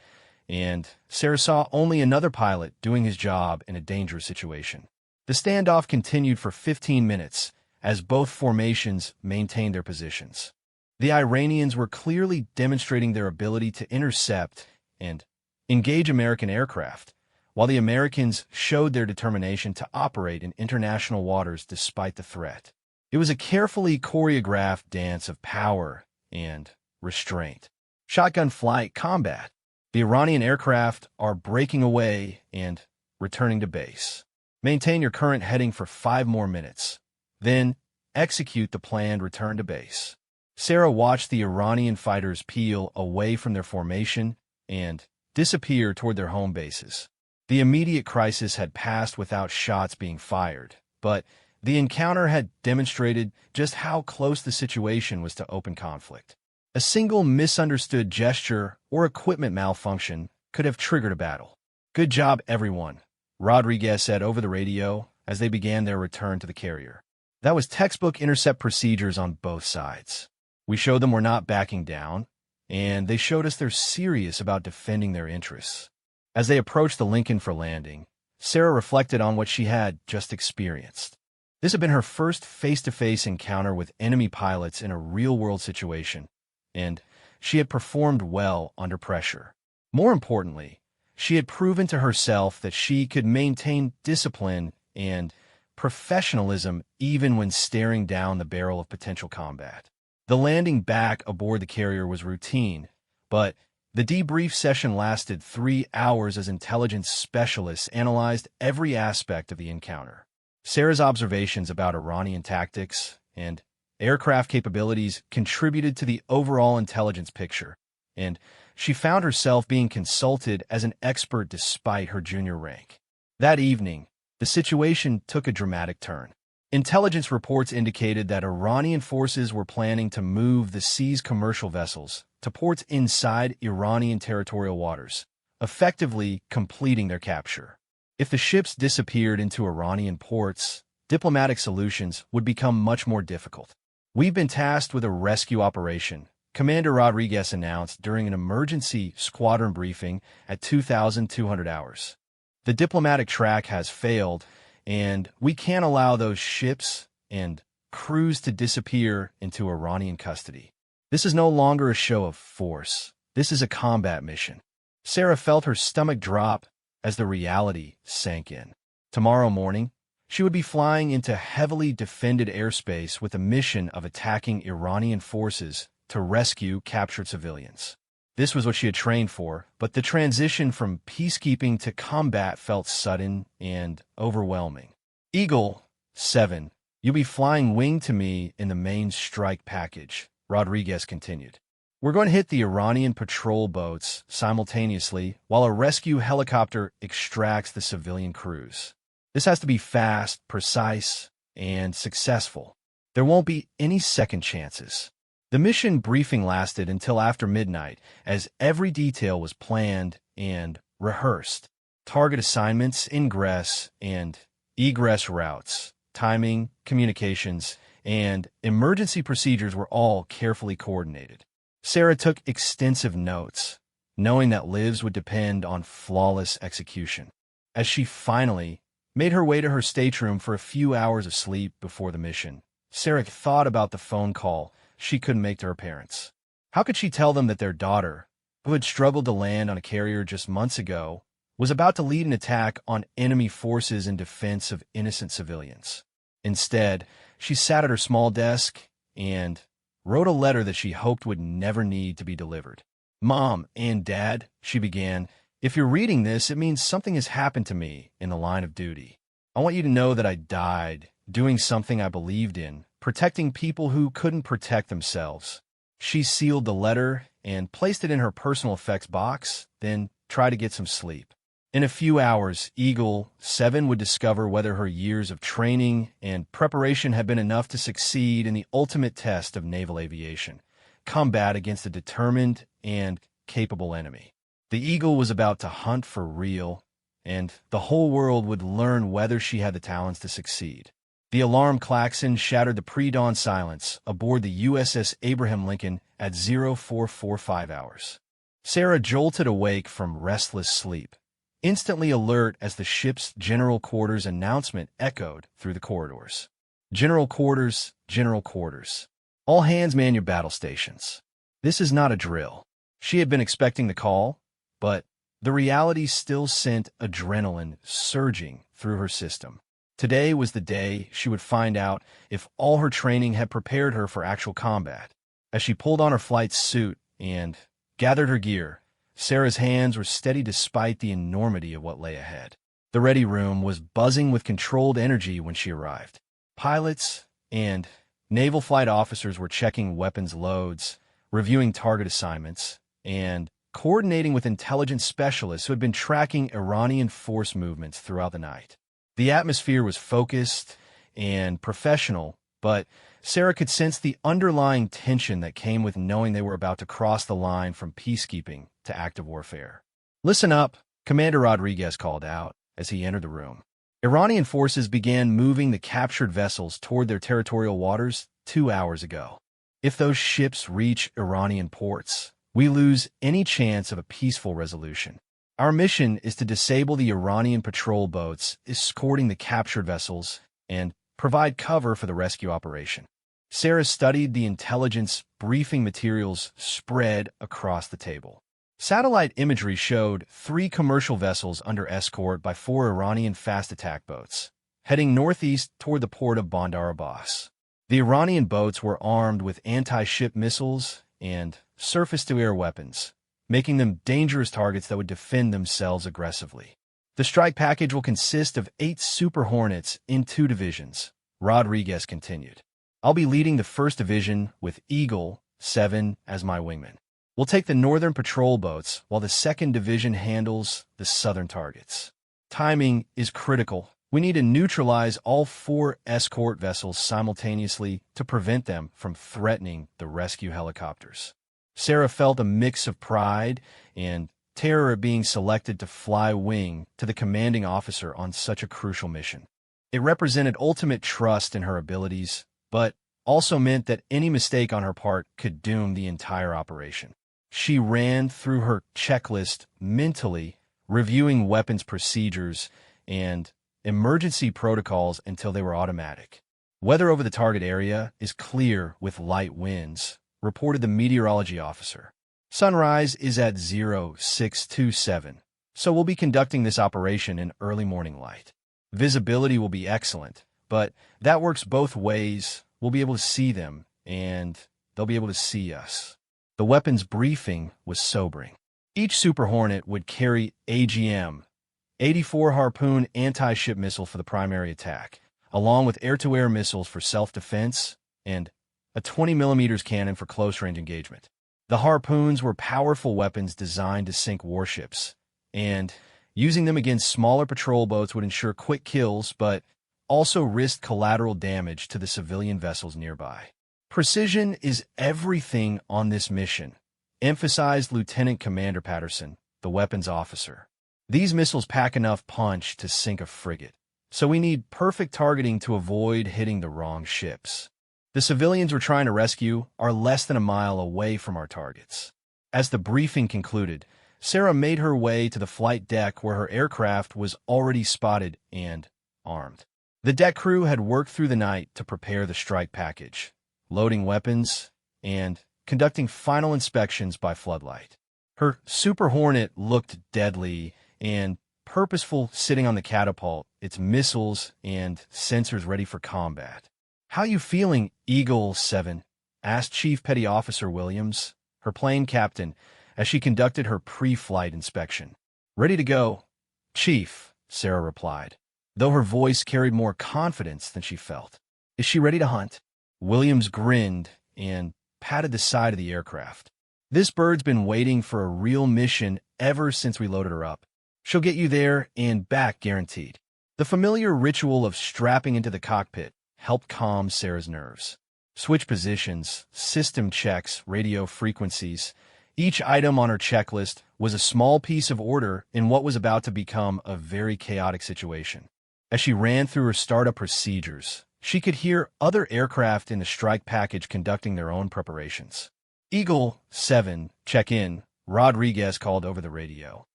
and Sarah saw only another pilot doing his job in a dangerous situation. The standoff continued for 15 minutes as both formations maintained their positions. The Iranians were clearly demonstrating their ability to intercept and engage American aircraft, while the Americans showed their determination to operate in international waters despite the threat. It was a carefully choreographed dance of power and restraint. Shotgun flight combat. The Iranian aircraft are breaking away and returning to base. Maintain your current heading for 5 more minutes. Then, execute the planned return to base. Sarah watched the Iranian fighters peel away from their formation and disappear toward their home bases. The immediate crisis had passed without shots being fired, but The encounter had demonstrated just how close the situation was to open conflict. A single misunderstood gesture or equipment malfunction could have triggered a battle. "Good job, everyone," Rodriguez said over the radio as they began their return to the carrier. That was textbook intercept procedures on both sides. We showed them we're not backing down, and they showed us they're serious about defending their interests. As they approached the Lincoln for landing, Sarah reflected on what she had just experienced. This had been her first face-to-face encounter with enemy pilots in a real-world situation, and she had performed well under pressure. More importantly, she had proven to herself that she could maintain discipline and professionalism even when staring down the barrel of potential combat. The landing back aboard the carrier was routine, but the debrief session lasted 3 hours as intelligence specialists analyzed every aspect of the encounter. Sarah's observations about Iranian tactics and aircraft capabilities contributed to the overall intelligence picture, and she found herself being consulted as an expert despite her junior rank. That evening, the situation took a dramatic turn. Intelligence reports indicated that Iranian forces were planning to move the seized commercial vessels to ports inside Iranian territorial waters, effectively completing their capture. If the ships disappeared into Iranian ports, diplomatic solutions would become much more difficult. "We've been tasked with a rescue operation," Commander Rodriguez announced during an emergency squadron briefing at 2,200 hours. "The diplomatic track has failed, and we can't allow those ships and crews to disappear into Iranian custody. This is no longer a show of force. This is a combat mission." Sarah felt her stomach drop as the reality sank in. Tomorrow morning, she would be flying into heavily defended airspace with a mission of attacking Iranian forces to rescue captured civilians. This was what she had trained for, but the transition from peacekeeping to combat felt sudden and overwhelming. "Eagle-7, you'll be flying wing to me in the main strike package," Rodriguez continued. "We're going to hit the Iranian patrol boats simultaneously while a rescue helicopter extracts the civilian crews. This has to be fast, precise, and successful. There won't be any second chances." The mission briefing lasted until after midnight, as every detail was planned and rehearsed. Target assignments, ingress and egress routes, timing, communications, and emergency procedures were all carefully coordinated. Sarah took extensive notes, knowing that lives would depend on flawless execution. As she finally made her way to her stateroom for a few hours of sleep before the mission, Sarah thought about the phone call she couldn't make to her parents. How could she tell them that their daughter, who had struggled to land on a carrier just months ago, was about to lead an attack on enemy forces in defense of innocent civilians? Instead, she sat at her small desk and wrote a letter that she hoped would never need to be delivered. "Mom and Dad," she began, "if you're reading this, it means something has happened to me in the line of duty. I want you to know that I died doing something I believed in, protecting people who couldn't protect themselves." She sealed the letter and placed it in her personal effects box, then tried to get some sleep. In a few hours, Eagle-7 would discover whether her years of training and preparation had been enough to succeed in the ultimate test of naval aviation: combat against a determined and capable enemy. The Eagle was about to hunt for real, and the whole world would learn whether she had the talents to succeed. The alarm klaxon shattered the pre-dawn silence aboard the USS Abraham Lincoln at 0445 hours. Sarah jolted awake from restless sleep, instantly alert as the ship's general quarters announcement echoed through the corridors. "General quarters, general quarters. All hands man your battle stations." This is not a drill. She had been expecting the call, but the reality still sent adrenaline surging through her system. Today was the day she would find out if all her training had prepared her for actual combat. As she pulled on her flight suit and gathered her gear, Sarah's hands were steady despite the enormity of what lay ahead. The ready room was buzzing with controlled energy when she arrived. Pilots and naval flight officers were checking weapons loads, reviewing target assignments, and coordinating with intelligence specialists who had been tracking Iranian force movements throughout the night. The atmosphere was focused and professional, but Sarah could sense the underlying tension that came with knowing they were about to cross the line from peacekeeping to active warfare. "Listen up," Commander Rodriguez called out as he entered the room. Iranian forces began moving the captured vessels toward their territorial waters 2 hours ago. If those ships reach Iranian ports, we lose any chance of a peaceful resolution. Our mission is to disable the Iranian patrol boats escorting the captured vessels and provide cover for the rescue operation. Sarah studied the intelligence briefing materials spread across the table. Satellite imagery showed 3 commercial vessels under escort by 4 Iranian fast attack boats, heading northeast toward the port of Bandar Abbas. The Iranian boats were armed with anti-ship missiles and surface-to-air weapons, making them dangerous targets that would defend themselves aggressively. The strike package will consist of 8 Super Hornets in 2 divisions, Rodriguez continued. I'll be leading the 1st Division with Eagle-7 as my wingman. We'll take the northern patrol boats while the 2nd Division handles the southern targets. Timing is critical. We need to neutralize all 4 escort vessels simultaneously to prevent them from threatening the rescue helicopters. Sarah felt a mix of pride and terror at being selected to fly wing to the commanding officer on such a crucial mission. It represented ultimate trust in her abilities, but also meant that any mistake on her part could doom the entire operation. She ran through her checklist mentally, reviewing weapons procedures and emergency protocols until they were automatic. Weather over the target area is clear with light winds, reported the meteorology officer. Sunrise is at 0627, so we'll be conducting this operation in early morning light. Visibility will be excellent, but that works both ways. We'll be able to see them, and they'll be able to see us. The weapons briefing was sobering. Each Super Hornet would carry AGM-84 Harpoon anti-ship missile for the primary attack, along with air-to-air missiles for self-defense and a 20mm cannon for close-range engagement. The Harpoons were powerful weapons designed to sink warships, and using them against smaller patrol boats would ensure quick kills, but also risk collateral damage to the civilian vessels nearby. Precision is everything on this mission, emphasized Lieutenant Commander Patterson, the weapons officer. These missiles pack enough punch to sink a frigate, so we need perfect targeting to avoid hitting the wrong ships. The civilians we're trying to rescue are less than a mile away from our targets. As the briefing concluded, Sarah made her way to the flight deck where her aircraft was already spotted and armed. The deck crew had worked through the night to prepare the strike package, loading weapons and conducting final inspections by floodlight. Her Super Hornet looked deadly and purposeful, sitting on the catapult, its missiles and sensors ready for combat. "How you feeling, Eagle-7?" asked Chief Petty Officer Williams, her plane captain, as she conducted her pre-flight inspection. "Ready to go, Chief," Sarah replied, though her voice carried more confidence than she felt. "Is she ready to hunt?" Williams grinned and patted the side of the aircraft. "This bird's been waiting for a real mission ever since we loaded her up. She'll get you there and back guaranteed." The familiar ritual of strapping into the cockpit helped calm Sarah's nerves. Switch positions, system checks, radio frequencies. Each item on her checklist was a small piece of order in what was about to become a very chaotic situation. As she ran through her startup procedures, she could hear other aircraft in the strike package conducting their own preparations. "Eagle-7, check in," Rodriguez called over the radio.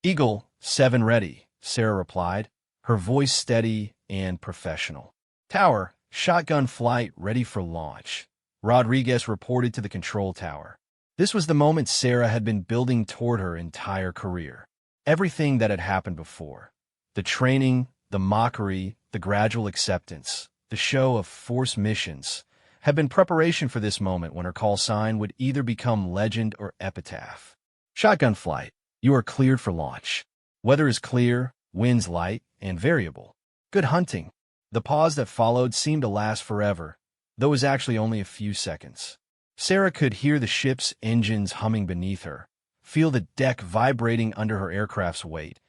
"Eagle-7 ready," Sarah replied, her voice steady and professional. "Tower, shotgun flight ready for launch," Rodriguez reported to the control tower. This was the moment Sarah had been building toward her entire career. Everything that had happened before. The training, the mockery, the gradual acceptance, the show of force missions, had been preparation for this moment when her call sign would either become legend or epitaph. "Shotgun flight, you are cleared for launch. Weather is clear, winds light, and variable. Good hunting." The pause that followed seemed to last forever, though it was actually only a few seconds. Sarah could hear the ship's engines humming beneath her, feel the deck vibrating under her aircraft's weight,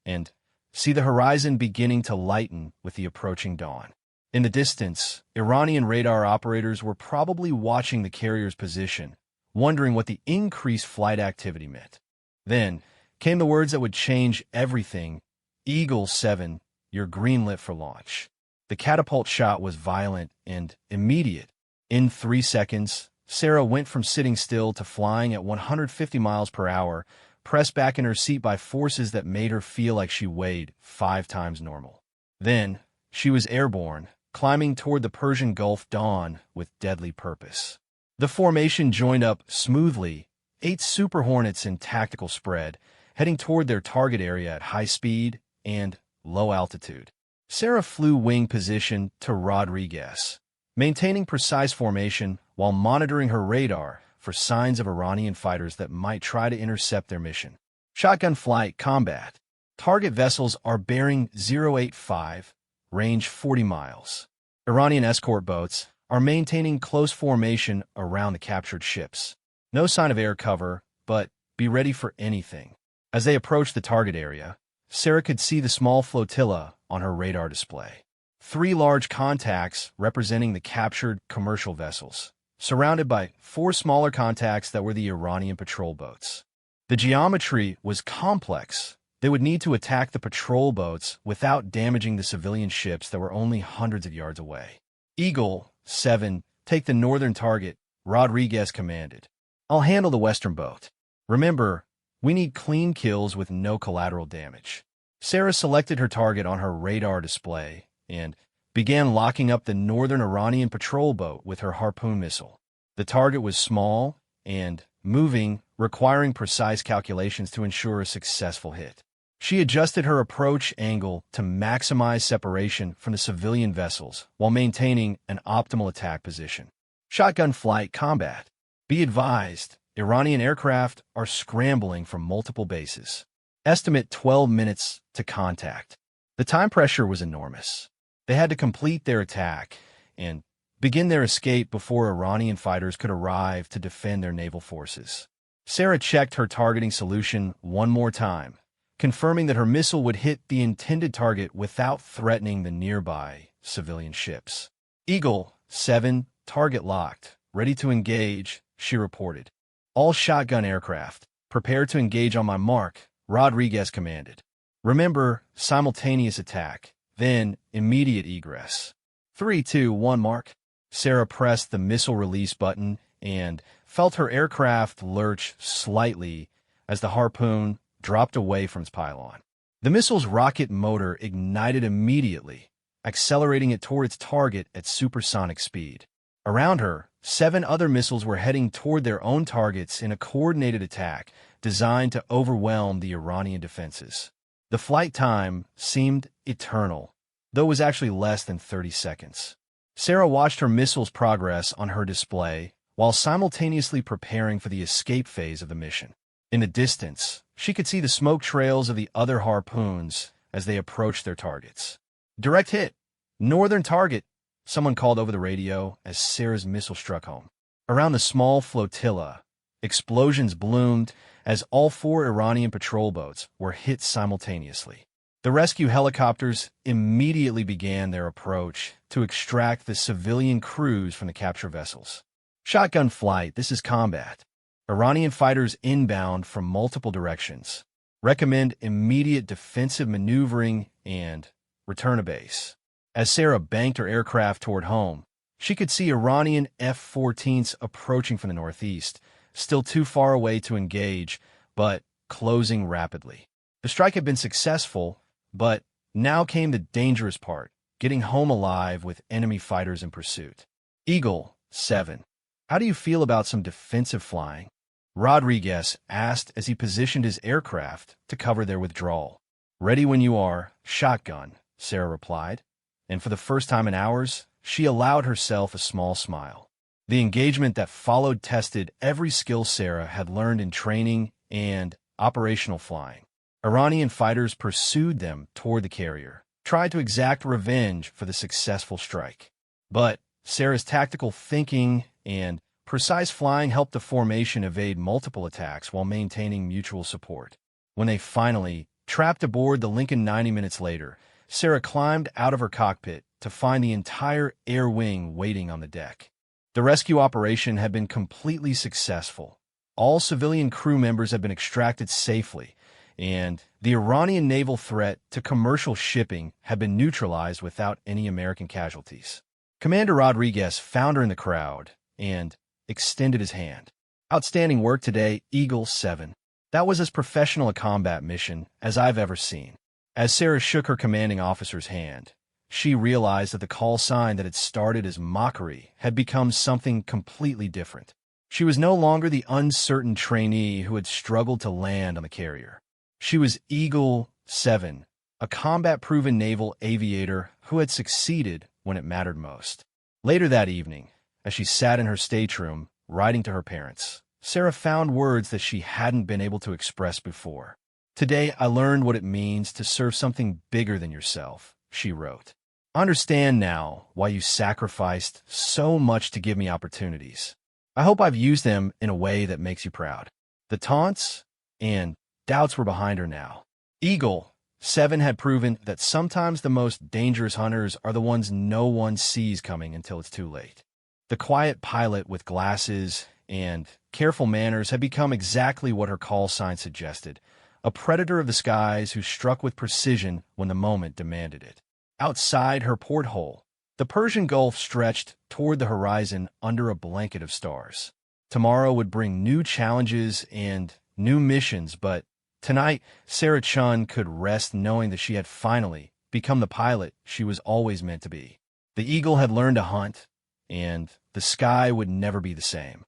and see the horizon beginning to lighten with the approaching dawn. In the distance, Iranian radar operators were probably watching the carrier's position, wondering what the increased flight activity meant. Then came the words that would change everything. Eagle-7, you're greenlit for launch. The catapult shot was violent and immediate. In 3 seconds, Sarah went from sitting still to flying at 150 miles per hour, pressed back in her seat by forces that made her feel like she weighed 5 times normal. Then, she was airborne, climbing toward the Persian Gulf dawn with deadly purpose. The formation joined up smoothly, 8 Super Hornets in tactical spread, heading toward their target area at high speed and low altitude. Sarah flew wing position to Rodriguez, maintaining precise formation while monitoring her radar for signs of Iranian fighters that might try to intercept their mission. Shotgun flight combat. Target vessels are bearing 085, range 40 miles. Iranian escort boats are maintaining close formation around the captured ships. No sign of air cover, but be ready for anything. As they approached the target area, Sarah could see the small flotilla on her radar display. 3 large contacts representing the captured commercial vessels, surrounded by 4 smaller contacts that were the Iranian patrol boats. The geometry was complex. They would need to attack the patrol boats without damaging the civilian ships that were only hundreds of yards away. Eagle-7, take the northern target, Rodriguez commanded. I'll handle the western boat. Remember, we need clean kills with no collateral damage. Sarah selected her target on her radar display and began locking up the northern Iranian patrol boat with her Harpoon missile. The target was small and moving, requiring precise calculations to ensure a successful hit. She adjusted her approach angle to maximize separation from the civilian vessels while maintaining an optimal attack position. Shotgun flight combat. Be advised, Iranian aircraft are scrambling from multiple bases. Estimate 12 minutes to contact. The time pressure was enormous. They had to complete their attack and begin their escape before Iranian fighters could arrive to defend their naval forces. Sarah checked her targeting solution one more time, confirming that her missile would hit the intended target without threatening the nearby civilian ships. Eagle-7, target locked, ready to engage, she reported. All shotgun aircraft, prepare to engage on my mark, Rodriguez commanded. Remember, simultaneous attack, then immediate egress. 3, 2, 1 mark. Sarah pressed the missile release button and felt her aircraft lurch slightly as the Harpoon dropped away from its pylon. The missile's rocket motor ignited immediately, accelerating it toward its target at supersonic speed. Around her, 7 other missiles were heading toward their own targets in a coordinated attack designed to overwhelm the Iranian defenses. The flight time seemed eternal, though it was actually less than 30 seconds. Sarah watched her missiles progress on her display while simultaneously preparing for the escape phase of the mission. In the distance, she could see the smoke trails of the other Harpoons as they approached their targets. Direct hit. Northern target, someone called over the radio as Sarah's missile struck home. Around the small flotilla, explosions bloomed as all 4 Iranian patrol boats were hit simultaneously. The rescue helicopters immediately began their approach to extract the civilian crews from the capture vessels. Shotgun flight, this is combat. Iranian fighters inbound from multiple directions. Recommend immediate defensive maneuvering and return to base. As Sarah banked her aircraft toward home, she could see Iranian F-14s approaching from the northeast, still too far away to engage, but closing rapidly. The strike had been successful, but now came the dangerous part, getting home alive with enemy fighters in pursuit. Eagle-7, how do you feel about some defensive flying? Rodriguez asked as he positioned his aircraft to cover their withdrawal. Ready when you are, shotgun, Sarah replied, and for the first time in hours, she allowed herself a small smile. The engagement that followed tested every skill Sarah had learned in training and operational flying. Iranian fighters pursued them toward the carrier, tried to exact revenge for the successful strike. But Sarah's tactical thinking and precise flying helped the formation evade multiple attacks while maintaining mutual support. When they finally trapped aboard the Lincoln 90 minutes later, Sarah climbed out of her cockpit to find the entire air wing waiting on the deck. The rescue operation had been completely successful. All civilian crew members had been extracted safely, and the Iranian naval threat to commercial shipping had been neutralized without any American casualties. Commander Rodriguez found her in the crowd and extended his hand. "Outstanding work today, Eagle-7. That was as professional a combat mission as I've ever seen." As Sarah shook her commanding officer's hand, she realized that the call sign that had started as mockery had become something completely different. She was no longer the uncertain trainee who had struggled to land on the carrier. She was Eagle-7, a combat-proven naval aviator who had succeeded when it mattered most. Later that evening, as she sat in her stateroom, writing to her parents, Sarah found words that she hadn't been able to express before. "Today, I learned what it means to serve something bigger than yourself," she wrote. "I understand now why you sacrificed so much to give me opportunities. I hope I've used them in a way that makes you proud." The taunts and doubts were behind her now. Eagle-7 had proven that sometimes the most dangerous hunters are the ones no one sees coming until it's too late. The quiet pilot with glasses and careful manners had become exactly what her call sign suggested, a predator of the skies who struck with precision when the moment demanded it. Outside her porthole, the Persian Gulf stretched toward the horizon under a blanket of stars. Tomorrow would bring new challenges and new missions, but tonight, Sarah Chun could rest knowing that she had finally become the pilot she was always meant to be. The eagle had learned to hunt, and the sky would never be the same.